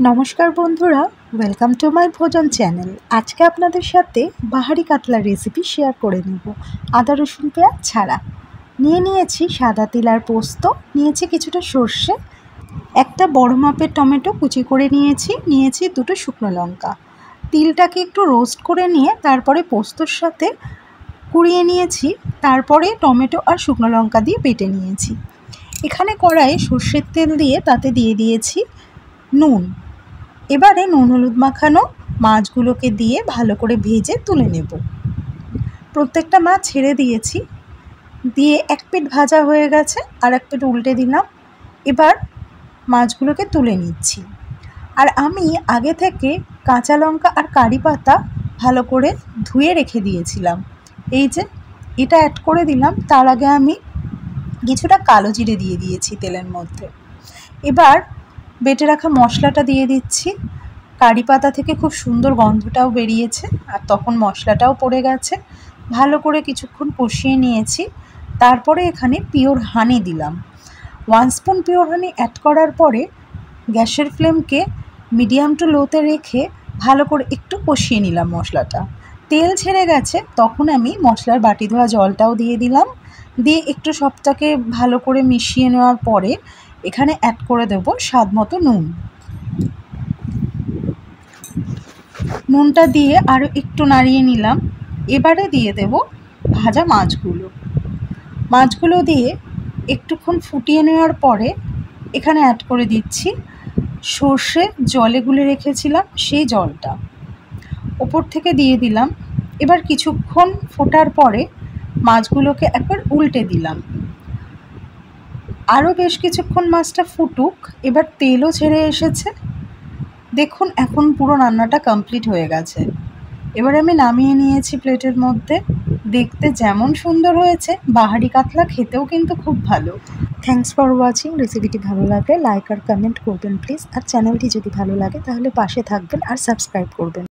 নমস্কার বন্ধুরা, welcome to my ভোজন চ্যানেল। আজকে আপনাদের সাথে বাহারি কাতলার রেসিপি শেয়ার করে নেব আদা রসুন পেঁয়াজ ছাড়া। নিয়েছি সাদা তিল আর পোস্ত, নিয়েছি কিছুটা সর্ষে, একটা বড় মাপের টমেটো কুচি করে নিয়েছি দুটো শুকনো লঙ্কা। তিলটাকে একটু রোস্ট করে নিয়ে তারপরে পোস্তর সাথে কুড়িয়ে নিয়েছি, তারপরে টমেটো আর শুকনো লঙ্কা দিয়ে বেটে নিয়েছি। এখানে কড়াইয়ে সর্ষের তেল দিয়ে তাতে দিয়ে দিয়েছি নুন। এবারে নুন হলুদ মাখানো মাছগুলোকে দিয়ে ভালো করে ভেজে তুলে নেব। প্রত্যেকটা মাছ ছেড়ে দিয়েছি, দিয়ে এক পিঠ ভাজা হয়ে গেছে, আর এক পিঠ উল্টে দিলাম। এবার মাছগুলোকে তুলে নিচ্ছি। আর আমি আগে থেকে কাঁচা লঙ্কা আর কারি পাতা ভালো করে ধুয়ে রেখে দিয়েছিলাম। এই যে এটা অ্যাড করে দিলাম। তার আগে আমি কিছুটা কালো জিরে দিয়ে দিয়েছি তেলের মধ্যে। এবার বেটে রাখা মশলাটা দিয়ে দিচ্ছি। কারি পাতা থেকে খুব সুন্দর গন্ধটাও বেরিয়েছে, আর তখন মশলাটাও পড়ে গেছে। ভালো করে কিছুক্ষণ কষিয়ে নিয়েছি। তারপরে এখানে পিওর হানি দিলাম। 1 স্পুন পিওর হানি অ্যাড করার পরে গ্যাসের ফ্লেমকে মিডিয়াম টু লোতে রেখে ভালো করে একটু কষিয়ে নিলাম মশলাটা। তেল ছেড়ে গেছে, তখন আমি মশলার বাটি ধোয়া জলটাও দিয়ে দিলাম। দিয়ে একটু সবটাকে ভালো করে মিশিয়ে নেওয়ার পরে এখানে অ্যাড করে দেবো স্বাদ মতো নুন। নুনটা দিয়ে আরও একটু নাড়িয়ে নিলাম। এবারে দিয়ে দেব ভাজা মাছগুলো দিয়ে একটুক্ষণ ফুটিয়ে নেওয়ার পরে এখানে অ্যাড করে দিচ্ছি সর্ষে জলে গুলে রেখেছিলাম সেই জলটা, ওপর থেকে দিয়ে দিলাম। এবার কিছুক্ষণ ফোটার পরে মাছগুলোকে একবার উল্টে দিলাম। আরও বেশ কিছুক্ষণ মাছটা ফুটুক। এবার তেলও ছেড়ে এসেছে। দেখুন এখন পুরো রান্নাটা কমপ্লিট হয়ে গেছে। এবার আমি নামিয়ে নিয়েছি প্লেটের মধ্যে। দেখতে যেমন সুন্দর হয়েছে, বাহারি কাতলা খেতেও কিন্তু খুব ভালো। Thanks for watching. রেসিপিটি ভালো লাগলে লাইক আর কমেন্ট করবেন প্লিজ। আর চ্যানেলটি যদি ভালো লাগে তাহলে পাশে থাকবেন আর সাবস্ক্রাইব করবেন।